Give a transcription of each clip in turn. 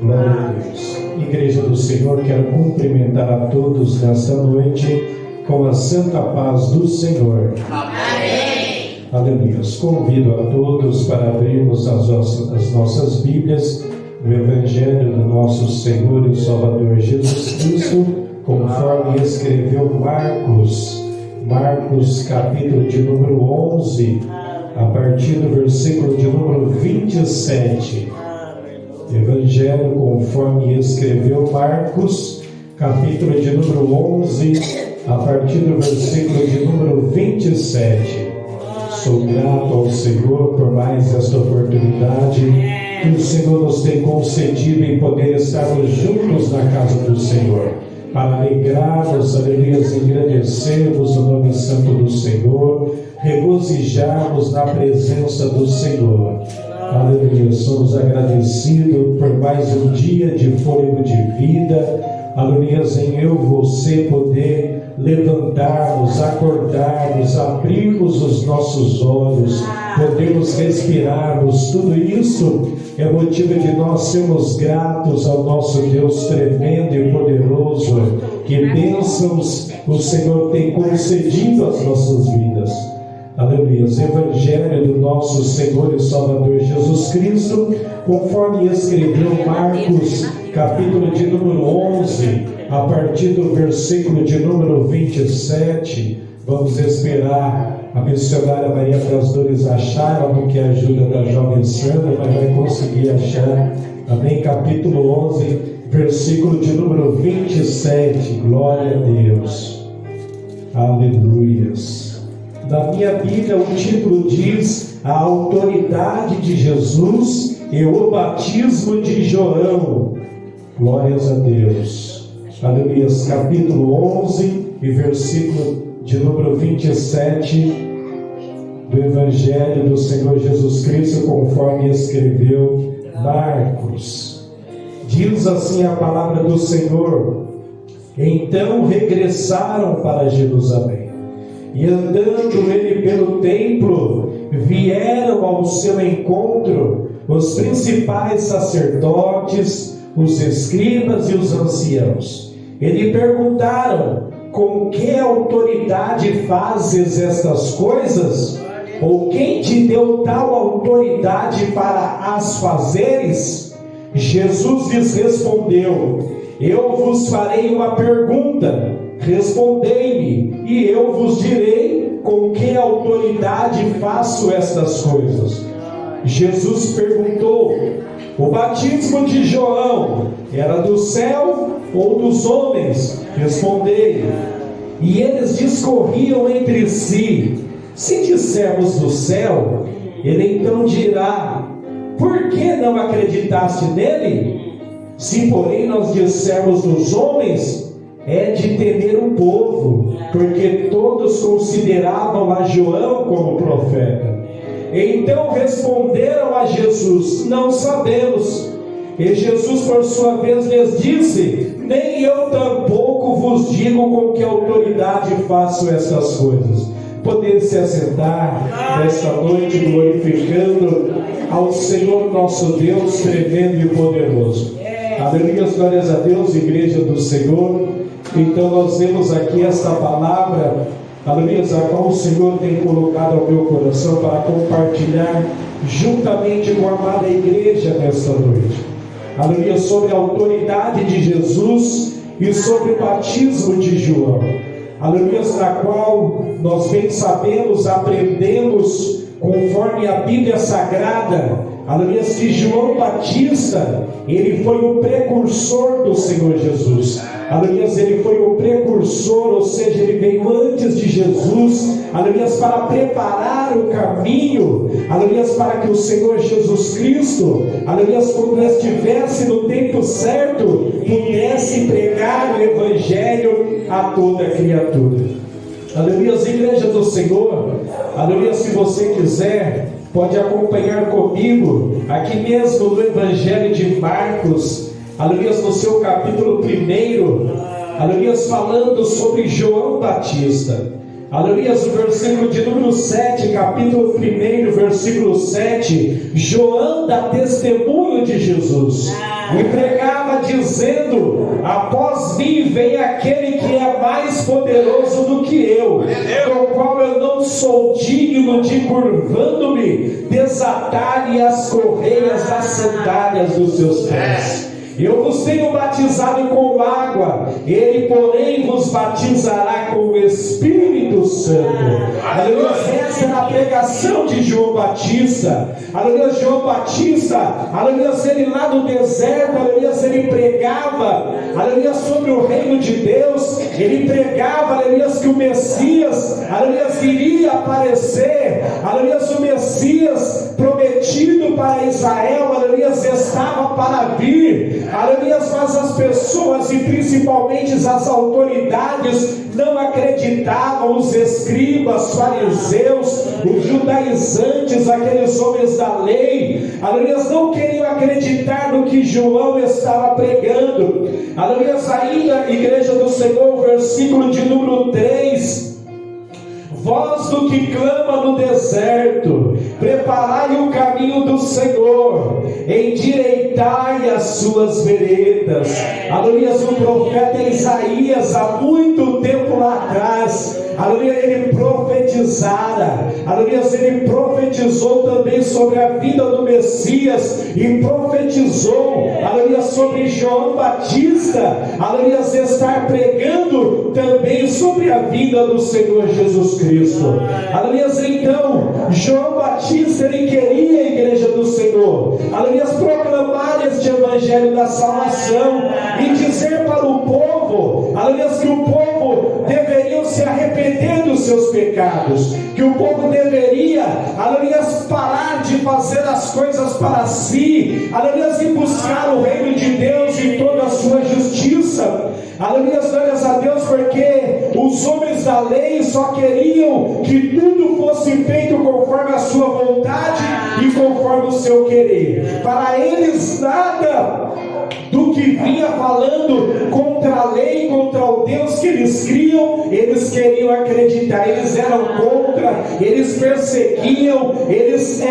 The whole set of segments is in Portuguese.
Glória a Deus. Igreja do Senhor, quero cumprimentar a todos nesta noite com a santa paz do Senhor. Amém. Aleluia. Convido a todos para abrirmos as nossas Bíblias no Evangelho do nosso Senhor e Salvador Jesus Cristo, conforme escreveu Marcos capítulo de número 11, a partir do versículo de número 27. Evangelho conforme escreveu Marcos, capítulo de número 11, a partir do versículo de número 27. Sou grato ao Senhor por mais esta oportunidade que o Senhor nos tem concedido em poder estarmos juntos na casa do Senhor, para alegrarmos, aleluia, engrandecermos o nome santo do Senhor, regozijarmos na presença do Senhor. Aleluia, somos agradecidos por mais um dia de fôlego de vida. Aleluia, em eu, você poder levantarmos, acordarmos, abrirmos os nossos olhos, podermos respirarmos. Tudo isso é motivo de nós sermos gratos ao nosso Deus tremendo e poderoso. Que bênçãos o Senhor tem concedido às nossas vidas. Aleluia. Evangelho do nosso Senhor e Salvador Jesus Cristo, conforme escreveu Marcos, capítulo de número 11, a partir do versículo de número 27. Vamos esperar a missionária Maria das Dores achar, ela não quer ajuda da jovem Sandra, mas vai conseguir achar. Amém? Capítulo 11, versículo de número 27. Glória a Deus. Aleluias. Na minha Bíblia o título diz: a autoridade de Jesus e o batismo de João. Glórias a Deus. Aleluia. Capítulo 11 e versículo de número 27 do Evangelho do Senhor Jesus Cristo, conforme escreveu Marcos. Diz assim a palavra do Senhor: então regressaram para Jerusalém, e andando ele pelo templo, vieram ao seu encontro os principais sacerdotes, os escribas e os anciãos. E lhe perguntaram: com que autoridade fazes estas coisas? Ou quem te deu tal autoridade para as fazeres? Jesus lhes respondeu: eu vos farei uma pergunta, respondei-me, e eu vos direi com que autoridade faço estas coisas. Jesus perguntou: o batismo de João era do céu ou dos homens? Respondei. E eles discorriam entre si: se dissermos do céu, ele então dirá: por que não acreditaste nele? Se porém nós dissermos dos homens, é de temer o povo, porque todos consideravam a João como profeta. Então responderam a Jesus: não sabemos. E Jesus por sua vez lhes disse: nem eu tampouco vos digo com que autoridade faço estas coisas. Poder se assentar nesta noite glorificando ao Senhor nosso Deus tremendo e poderoso. Aleluia, glórias a Deus, igreja do Senhor. Então nós vemos aqui esta palavra, aleluia, a qual o Senhor tem colocado ao meu coração para compartilhar juntamente com a amada igreja nesta noite. Aleluia, sobre a autoridade de Jesus e sobre o batismo de João. Aleluia, na qual nós bem sabemos, aprendemos conforme a Bíblia Sagrada. Aleluia, que João Batista, ele foi o precursor do Senhor Jesus. Aleluia, ele foi o precursor, ou seja, ele veio antes de Jesus, aleluia, para preparar o caminho, aleluia, para que o Senhor Jesus Cristo, aleluia, quando estivesse no tempo certo, pudesse pregar o Evangelho a toda criatura. Aleluia, igreja do Senhor. Aleluia, se você quiser, pode acompanhar comigo, aqui mesmo no Evangelho de Marcos, aleluia, no seu capítulo 1, aleluia, falando sobre João Batista. aleluia, o versículo de número 7, capítulo 1, versículo 7, João dá testemunho de Jesus, e pregava dizendo: após mim vem aquele que é mais poderoso do que eu, do qual eu não sou digno de, curvando-me, desatar-lhe as correias das sandálias dos seus pés. Eu vos tenho batizado com água, ele porém vos batizará com o Espírito Santo. Aleluia, essa era a pregação de João Batista. Aleluia, João Batista, aleluia, ele lá no deserto, aleluia, ele pregava, aleluia, sobre o reino de Deus. Ele pregava, aleluia, que o Messias, aleluia, iria aparecer, aleluia, o Messias prometido para Israel, aleluia, estava para vir. Aleluia, mas as pessoas e principalmente as autoridades não acreditavam, os escribas, fariseus, os judaizantes, aqueles homens da lei, aleluia, não queriam acreditar no que João estava pregando. Aleluia, ainda, igreja do Senhor, versículo de número 3: voz do que clama no deserto, preparai o caminho do Senhor, endireitai as suas veredas. Aleluia, o profeta Isaías, há muito tempo lá atrás, aleluia, ele profetizara, aleluia, ele profetizou também sobre a vida do Messias, e profetizou, aleluia, sobre João Batista, aleluia, estar pregando também sobre a vida do Senhor Jesus Cristo. Aleluia, então, João Batista, ele queria, a igreja do Senhor, aleluia, proclamar este evangelho da salvação, e dizer para o povo, aleluia, que o povo deveria se arrepender dos seus pecados, que o povo deveria, aleluia, parar de fazer as coisas para si, aleluia, e buscar o reino de Deus e toda a sua justiça. Aleluia, glórias a Deus, porque os homens da lei só queriam que tudo fosse feito conforme a sua vontade e conforme o seu querer. Para eles nada do que vinha falando contra a lei, contra o Deus que eles criam, eles queriam acreditar. Eles eram contra, eles perseguiam, eles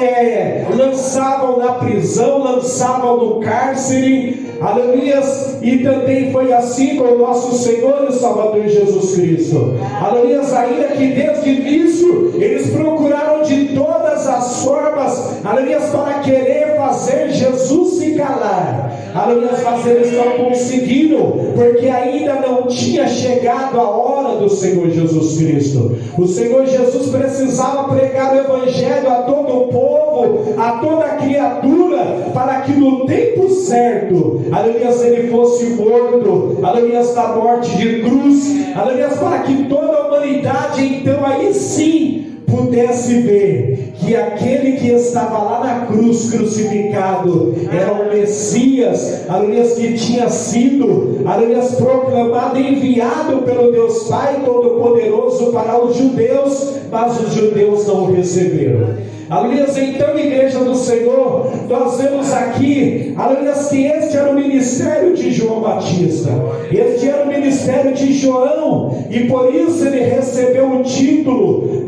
lançavam na prisão, lançavam no cárcere. Aleluia, e também foi assim com o nosso Senhor e Salvador Jesus Cristo. Aleluia, ainda que desde o início eles procuraram de todas as formas, aleluia, para querer fazer Jesus se calar. Aleluia, mas eles não conseguiram, porque ainda não tinha chegado a hora do Senhor Jesus Cristo. O Senhor Jesus precisava pregar o evangelho a todo o povo, a toda a criatura, para que no tempo certo, aleluia, ele fosse morto, aleluia, da morte de cruz, aleluia, para que toda a humanidade então aí sim pudesse ver que aquele que estava lá na cruz crucificado era o Messias, aleluia, que tinha sido, aleluia, proclamado e enviado pelo Deus Pai Todo-Poderoso para os judeus, mas os judeus não o receberam. Aleluia, então, igreja do Senhor, nós vemos aqui, aleluia, que este era o ministério de João Batista, este era o ministério de João, e por isso ele recebeu o título,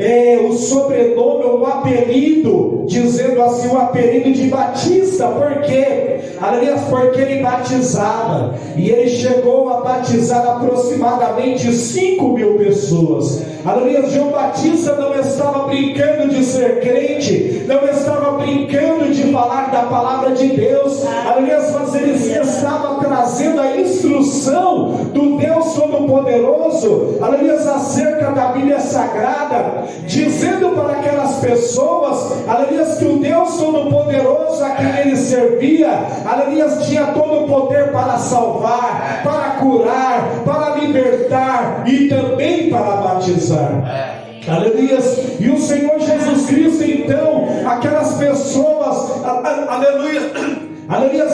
o sobrenome, o apelido, dizendo assim, o apelido de Batista. Por quê? Aleluia, porque ele batizava, e ele chegou a batizar aproximadamente 5.000 pessoas. Aleluia, João Batista não estava brincando de ser crente, não estava brincando de falar da palavra de Deus, aleluia, mas ele estava trazendo a instrução do Deus Todo-Poderoso, aleluia, acerca da Bíblia Sagrada, dizendo para aquelas pessoas, aleluia, que o Deus Todo-Poderoso a quem ele servia, aleluia, tinha todo o poder para salvar, para curar, para libertar e também para batizar. Aleluia, e o Senhor Jesus Cristo, então, aquelas pessoas, aleluia,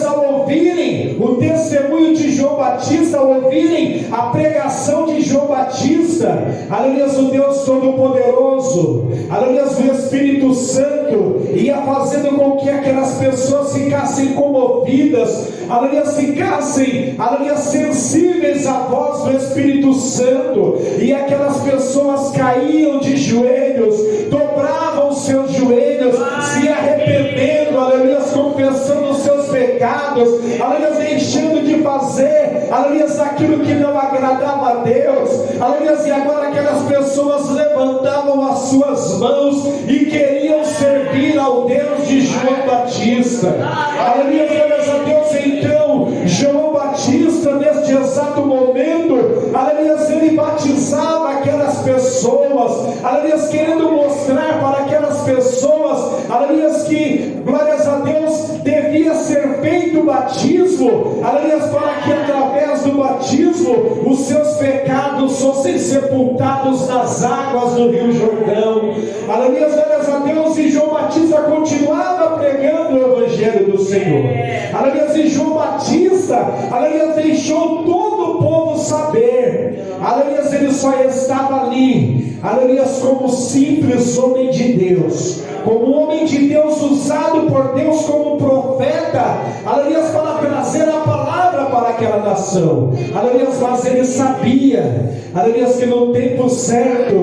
ao ouvirem o testemunho testemunho de João Batista, ao ouvirem a pregação de João Batista, aleluia, o Deus Todo-Poderoso, aleluia, o Espírito Santo ia fazendo com que aquelas pessoas ficassem comovidas, aleluia, ficassem, aleluia, sensíveis à voz do Espírito Santo, e aquelas pessoas caíam de joelhos, dobravam os seus joelhos, se arrependendo, aleluia, confessando os seus pecados, aleluia, deixando de fazer, aleluia, aquilo que não agradava a Deus, aleluia, e agora aquelas pessoas levantavam as suas mãos e queriam servir ao Deus de João Batista, aleluia, glórias a Deus. Então João Batista, neste exato momento, aleluia, ele batizava aquelas pessoas, aleluia, querendo mostrar para aquelas pessoas, aleluia, que, glórias a Deus, devia ser feito o batismo, aleluia, para que através do batismo os seus pecados fossem sepultados nas águas do Rio Jordão, aleluia, glórias a Deus. E João Batista continuava pregando o Evangelho do Senhor, aleluia, e João Batista, aleluia, deixou todo o povo saber, aleluia, ele só estava ali, aleluia, como simples homem de Deus, como um homem de Deus usado por Deus como profeta, aleluia, para trazer a palavra para aquela nação, aleluia, mas ele sabia, aleluia, que no tempo certo,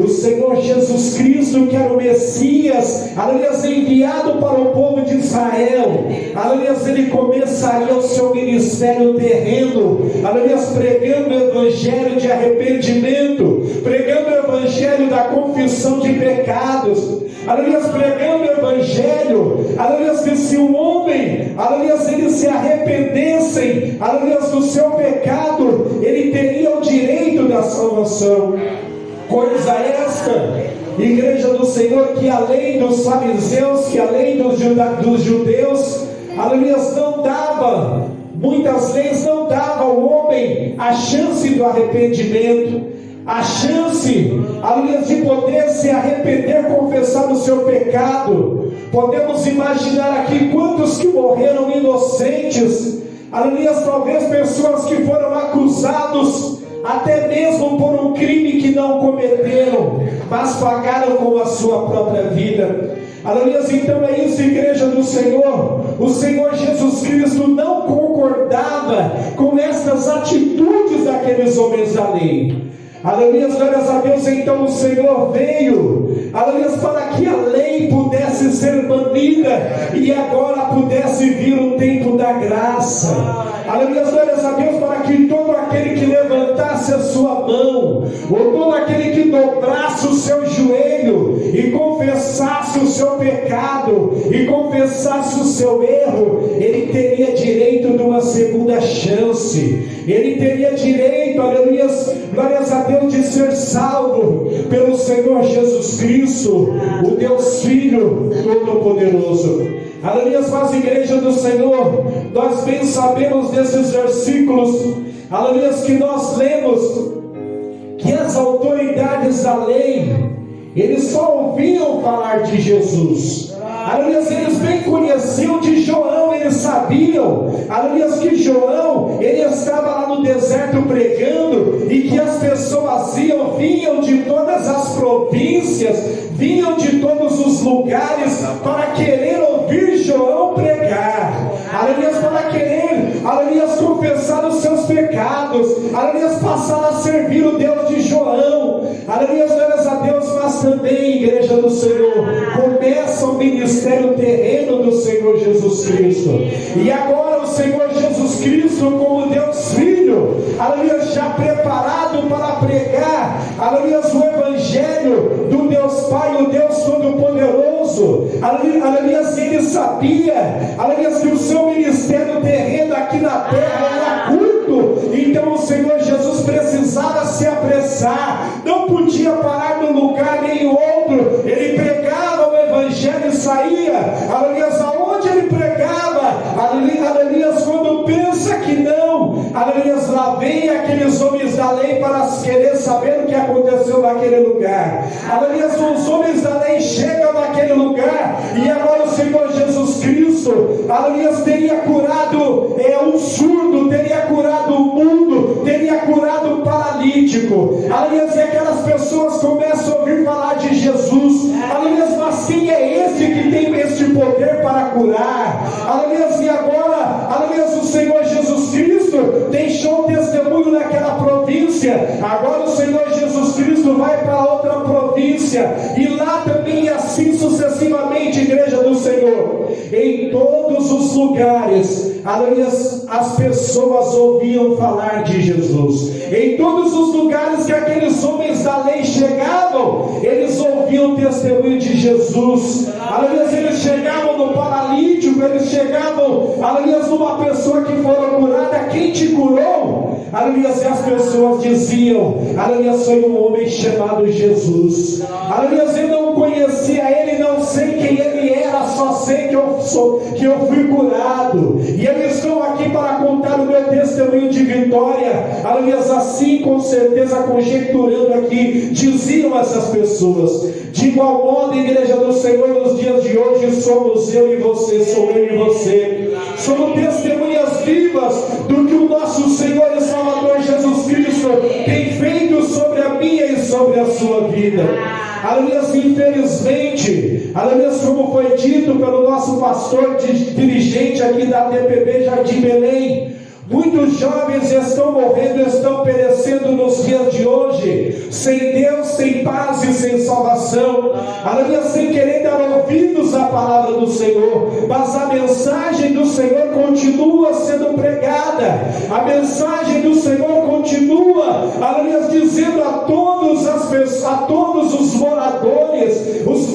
o Senhor Jesus Cristo, que era o Messias, aleluia, enviado para o povo de Israel, aleluia, ele começaria o seu ministério terreno, aleluia, pregando o evangelho de arrependimento, pregando o evangelho da confissão de pecados, aleluia, pregando o evangelho, aleluia, que se um homem, aleluia, eles se arrependessem, aleluia, do seu pecado, ele teria o direito da salvação. Coisa esta, igreja do Senhor, que além dos fariseus, que além dos judeus, aleluia, não dava, muitas leis não davam ao homem a chance do arrependimento, a chance, aleluia, de poder se arrepender, confessar o seu pecado. Podemos imaginar aqui quantos que morreram inocentes, aleluia, talvez pessoas que foram acusados até mesmo por um crime que não cometeram, mas pagaram com a sua própria vida. Aleluia, então é isso, igreja do Senhor. O Senhor Jesus Cristo não concordava com estas atitudes daqueles homens da lei. Aleluia, glórias a Deus. Então o Senhor veio, aleluia, para que a lei pudesse ser banida e agora pudesse vir o tempo da graça. Aleluia, glórias a Deus, para que todo aquele que levantasse a sua mão, ou todo aquele que dobrasse o seu joelho e confessasse o seu pecado e confessasse o seu erro, ele teria direito de uma segunda chance, ele teria direito, aleluia, glórias a Deus, de ser salvo pelo Senhor Jesus Cristo, o Deus Filho Todo-Poderoso. Aleluia, mas igreja do Senhor, nós bem sabemos desses versículos, aleluia, que nós lemos, que as autoridades da lei, eles só ouviam falar de Jesus. Aleluia, eles bem conheciam de João, eles sabiam, aleluia, que João, ele estava lá no deserto pregando, e que as pessoas vinham de todas as províncias, vinham de todos os lugares para querer ouvir João pregar, aleluia, para querer, aleluia, confessar os seus pecados, aleluia, passar a servir o Deus de João, aleluia, glórias a Deus. Mas também, igreja do Senhor, começa o ministério terreno do Senhor Jesus Cristo, e agora o Senhor Jesus Cristo, como Deus Filho, aleluia, já preparado para pregar, aleluia, o Evangelho do Deus Pai, o Deus Todo-Poderoso, aleluia, ele sabia, aleluia, que o seu ministério terreno aqui na terra era curto, então o Senhor Jesus precisava se apressar, não podia parar num lugar nem outro, ele pregava o Evangelho e saía, aleluia, aonde ele pregava, aleluia, quando pensa que não, aleluia, lá vem aqueles homens da lei para querer saber o que aconteceu naquele lugar, aleluia, os homens da lei chegam naquele lugar, e agora o Senhor Jesus Cristo, aleluia, teria curado um surdo, paralítico, aleluia, e aquelas pessoas começam a ouvir falar de Jesus, aleluia, mas quem é esse que tem este poder para curar? Aleluia, e agora, aleluia, o Senhor Jesus Cristo deixou testemunho naquela província, agora o Senhor Jesus Cristo vai para outra província, e lá também, assim sucessivamente, igreja do Senhor, em todos os lugares, aleluia, as pessoas ouviam falar de Jesus. Em todos os lugares que aqueles homens da lei chegavam, eles ouviam o testemunho de Jesus. Aleluia, eles chegavam no paralítico, eles chegavam, aleluia, numa pessoa que foi curada. Quem te curou? Aleluia, e as pessoas diziam, aleluia, foi um homem chamado Jesus. Aleluia, eu não conhecia ele, não sei quem ele era, só sei que eu fui curado. E eu estou aqui para contar o meu testemunho de vitória. Aleluia, assim, com certeza, conjecturando aqui, diziam essas pessoas. De igual modo, igreja do Senhor, nos dias de hoje, somos eu e você, sou eu e você. Somos testemunhas vivas do que o nosso Senhor e Salvador Jesus Cristo tem feito sobre a minha e sobre a sua vida. Aleluia, infelizmente, aleluia, como foi dito pelo nosso pastor dirigente aqui da TPB Jardim Belém, muitos jovens estão morrendo, estão perecendo nos dias de hoje, sem Deus, sem paz e sem salvação, aleluia, sem querer dar ouvidos à palavra do Senhor, mas a mensagem do Senhor continua sendo pregada, a mensagem do Senhor continua, aleluia, dizendo a todos os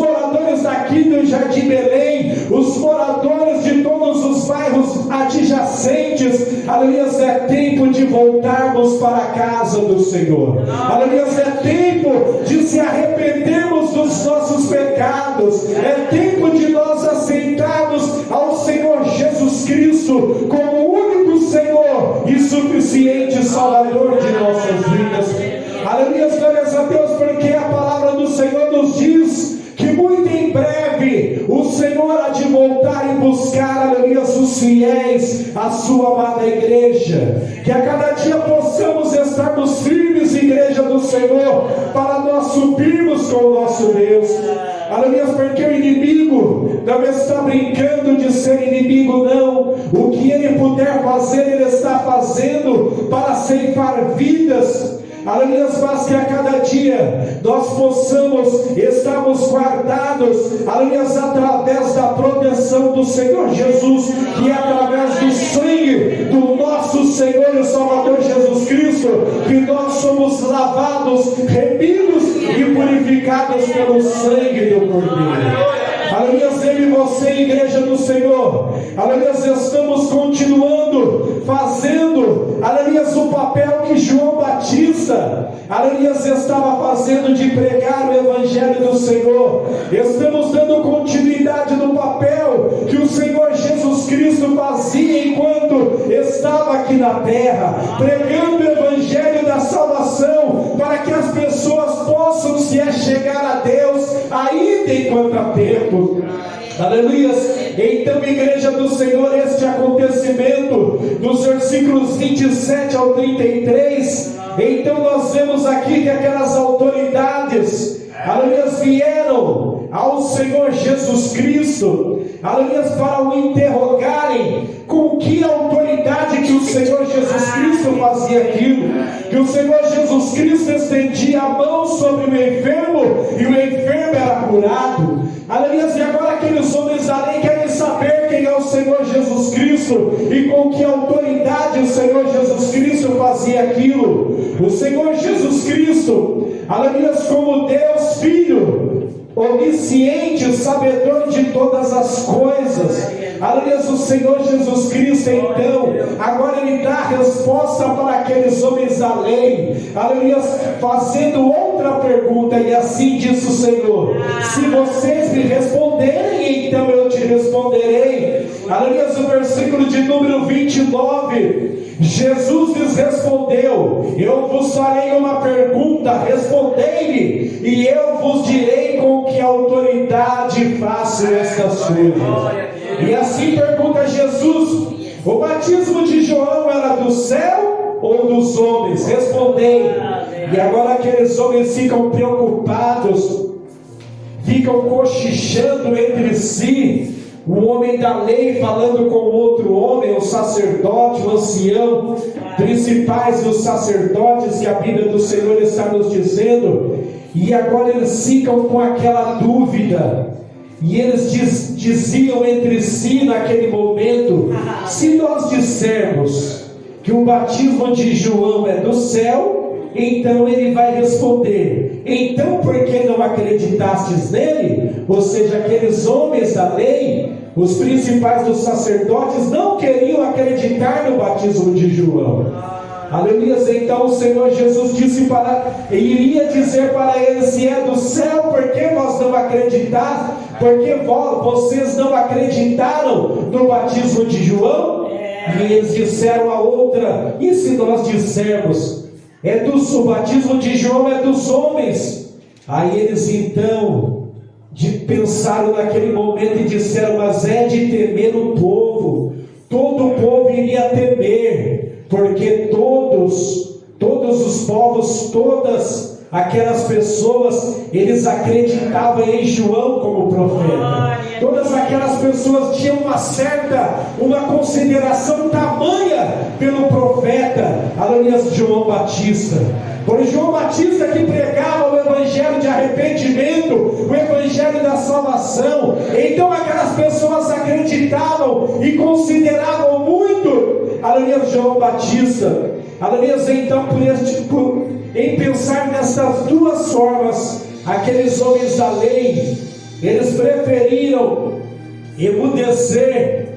moradores daqui do Jardim Belém, os moradores de todos os bairros adjacentes, aleluia, é tempo de voltarmos para a casa do Senhor. Aleluia, é tempo de se arrependermos dos nossos pecados. É tempo de nós aceitarmos ao Senhor Jesus Cristo como o único Senhor e suficiente Salvador de nossas vidas. Aleluia, glórias a Deus, porque a palavra do Senhor nos diz que muito em breve o Senhor há de voltar e buscar, aleluia, os fiéis, a sua amada igreja. Que a cada dia possamos estarmos firmes, igreja do Senhor, para nós subirmos com o nosso Deus. Aleluia, porque o inimigo não está brincando de ser inimigo, não. O que ele puder fazer, ele está fazendo para ceifar vidas. Aleluia, mas que a cada dia nós possamos estarmos guardados, aleluia, através da proteção do Senhor Jesus, que é através do sangue do nosso Senhor e Salvador Jesus Cristo, que nós somos lavados, remidos e purificados pelo sangue do Cordeiro. Aleluia, eu e você, igreja do Senhor, aleluia, estamos continuando fazendo, aleluia, o papel que João Batista, aleluia, estava fazendo de pregar o Evangelho do Senhor. Estamos dando continuidade no papel que o Senhor Jesus Cristo fazia enquanto estava aqui na terra, pregando o Evangelho da salvação, para que as pessoas possam se achegar a Deus ainda enquanto há tempo. Aleluia. Então, igreja do Senhor, este acontecimento dos versículos 27 ao 33, então nós vemos aqui que aquelas autoridades, aleluia, vieram ao Senhor Jesus Cristo, aleluia, para o interrogarem com que autoridade que o Senhor Jesus Cristo fazia aquilo, que o Senhor Jesus Cristo estendia a mão sobre o enfermo e o enfermo era curado. Aleluia, e agora aqueles homens da lei querem saber quem é o Senhor Jesus Cristo e com que autoridade o Senhor Jesus Cristo fazia aquilo. O Senhor Jesus Cristo, aleluia, como Deus Filho, onisciente, sabedor de todas as coisas, aleluia, o Senhor Jesus Cristo, então, agora ele dá a resposta para aqueles homens da lei, aleluia, fazendo outra pergunta, e assim disse o Senhor: se vocês me responderem, então eu te responderei. Aleluia, o versículo de número 29, Jesus lhes respondeu: eu vos farei uma pergunta, respondei-me, e eu vos direi com que autoridade faço estas coisas. E assim pergunta Jesus: o batismo de João era do céu ou dos homens? Respondei. E agora aqueles homens ficam preocupados, ficam cochichando entre si. O homem da lei falando com outro homem, o sacerdote, o ancião, principais dos sacerdotes, que a Bíblia do Senhor está nos dizendo. E agora eles ficam com aquela dúvida. E eles diziam entre si naquele momento: se nós dissermos que o batismo de João é do céu, então ele vai responder: então por que não acreditastes nele? Ou seja, aqueles homens da lei, os principais dos sacerdotes, não queriam acreditar no batismo de João. Aleluia. Então o Senhor Jesus iria dizer para eles: se é do céu, por que vós não acreditaste? Porque vocês não acreditaram no batismo de João? E eles disseram a outra: e se nós dissermos o batismo de João é dos homens? Aí eles então pensaram naquele momento e disseram: mas é de temer o povo. Todo o povo iria temer, porque todos os povos, todas aquelas pessoas, eles acreditavam em João como profeta. Todas aquelas pessoas tinham uma consideração tamanha pelo profeta, aleluia, João Batista. Por João Batista, que pregava o evangelho de arrependimento, o evangelho da salvação. Então aquelas pessoas acreditavam e consideravam muito, aleluia, João Batista. Aleluia. Então em pensar nessas duas formas, aqueles homens da lei, eles preferiram emudecer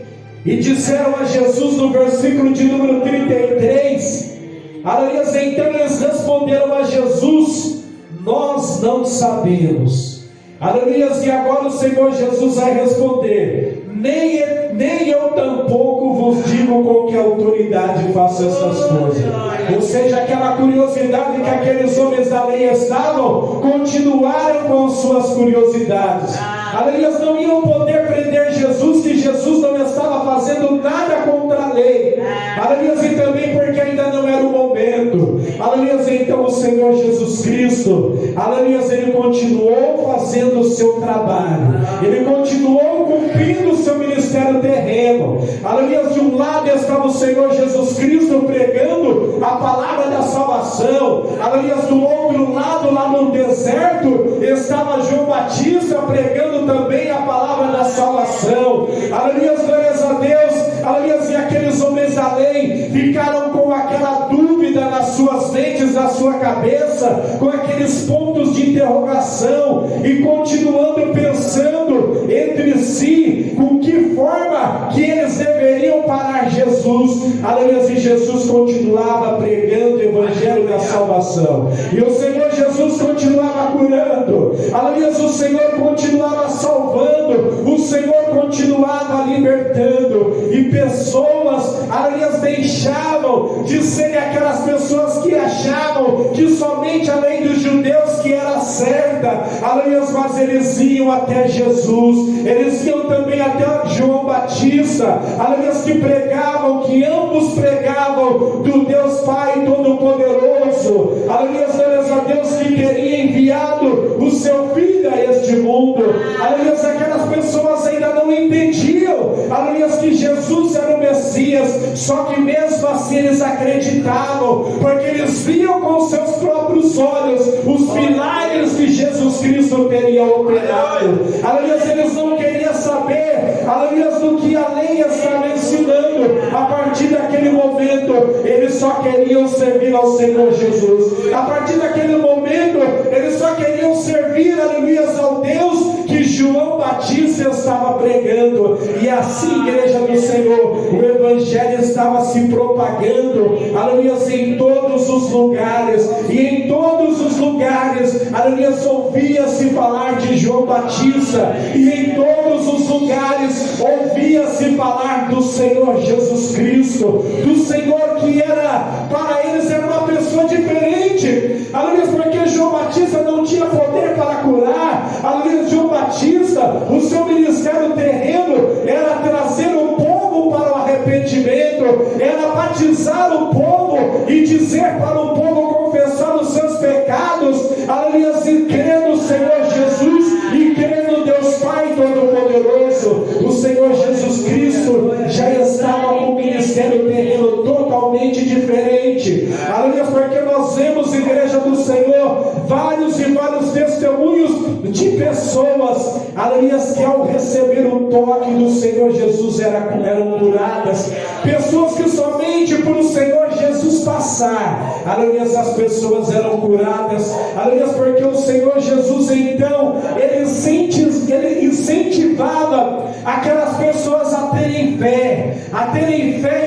e disseram a Jesus no versículo de número 33, aleluia, então eles responderam a Jesus: nós não sabemos. Aleluia. E agora o Senhor Jesus vai responder: nem eu tampouco vos digo com que autoridade faço estas coisas. Ou seja, aquela curiosidade que aqueles homens da lei estavam, continuaram com suas curiosidades. Aleluia. Não iam poder prender Jesus, que Jesus não estava fazendo nada contra a lei. Aleluia. E também porque ainda não era o momento. Aleluia. Então o Senhor Jesus Cristo, aleluia, ele continuou fazendo o seu trabalho. Ele continuou cumprindo o seu ministério terreno. Aleluia. De um lado estava o Senhor Jesus Cristo pregando a palavra da salvação. Aleluia. Do outro lado, lá no deserto, estava João Batista pregando também a palavra da salvação. Aleluia. Glórias a Deus. Aleluia. E aqueles homens da lei ficaram com aquela dúvida nas suas mentes, na sua cabeça, com aqueles pontos de interrogação, e continuando pensando entre si com que forma que eles deveriam parar Jesus. Aleluia. E Jesus continuava pregando o evangelho da salvação, e o Senhor Jesus continuava curando. Aleluia. O Senhor continuava salvando, o Senhor continuava libertando, e pessoas, aleluia, deixavam de serem aquelas pessoas que achavam que somente a lei dos judeus que era certa, aleluia, mas eles iam até Jesus, eles iam também até João Batista, aleluia, que pregavam, que ambos pregavam do Deus Pai Todo-Poderoso, aleluia, glórias a Deus, que teria enviado o seu Filho a este mundo. Aleluia. Aquelas pessoas ainda não entendiam, aleluia, que Jesus era o Messias, só que mesmo assim eles acreditavam, porque eles viam com seus próprios olhos os milagres que Jesus Cristo teria operado. Aleluia. Eles não queriam saber, aleluia, do que a lei estava ensinando. A partir daquele momento, eles só queriam servir ao Senhor Jesus. A partir daquele momento, eles só queriam servir, aleluia, ao Deus que João Batista estava pregando. E assim, igreja do Senhor, o evangelho estava se propagando, aleluia, em todos os lugares, e em todos os lugares, aleluia, ouvia-se falar de João Batista, e em todos os lugares ouvia-se falar do Senhor Jesus Cristo, do Senhor que era, para eles era uma pessoa diferente, aleluia, porque João Batista não tinha poder para curar, aleluia. João Batista, o seu ministério terreno era trazer o povo para o arrependimento, era batizar batizar o povo e dizer para o povo confessar os seus pecados, aleluia, e crer no Senhor Jesus e crer no Deus Pai Todo-Poderoso. O Senhor Jesus Cristo já estava com o ministério terreno totalmente diferente, aleluia, porque nós vemos, igreja do Senhor, vários e vários testemunhos de pessoas, aleluia, que ao receber o toque do Senhor Jesus eram curadas, pessoas que somente por o Senhor Jesus passar, aleluia, as pessoas eram curadas, aleluia, porque o Senhor Jesus então, ele incentivava aquelas pessoas a terem fé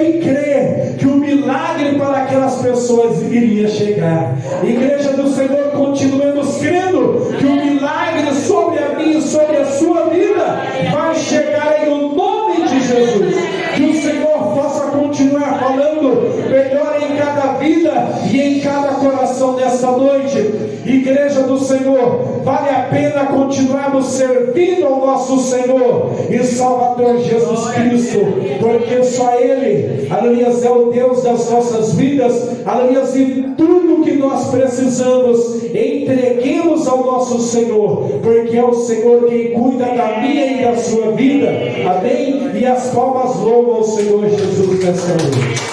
e crer que o milagre para aquelas pessoas iria chegar. Igreja do Senhor, continuemos crendo que o milagre sobre a minha e sobre a sua vida vai chegar em o nome de Jesus. Que o Senhor possa continuar falando melhor em cada vida e em cada coração nessa noite. Igreja do Senhor, vale a pena continuarmos servindo ao nosso Senhor e Salvador Jesus Cristo, porque só Ele, aleluia, é o Deus das nossas vidas, aleluia, e tudo que nós precisamos entreguemos ao nosso Senhor, porque é o Senhor quem cuida da minha e da sua vida. Amém? E as palmas louvam ao Senhor Jesus nessa noite.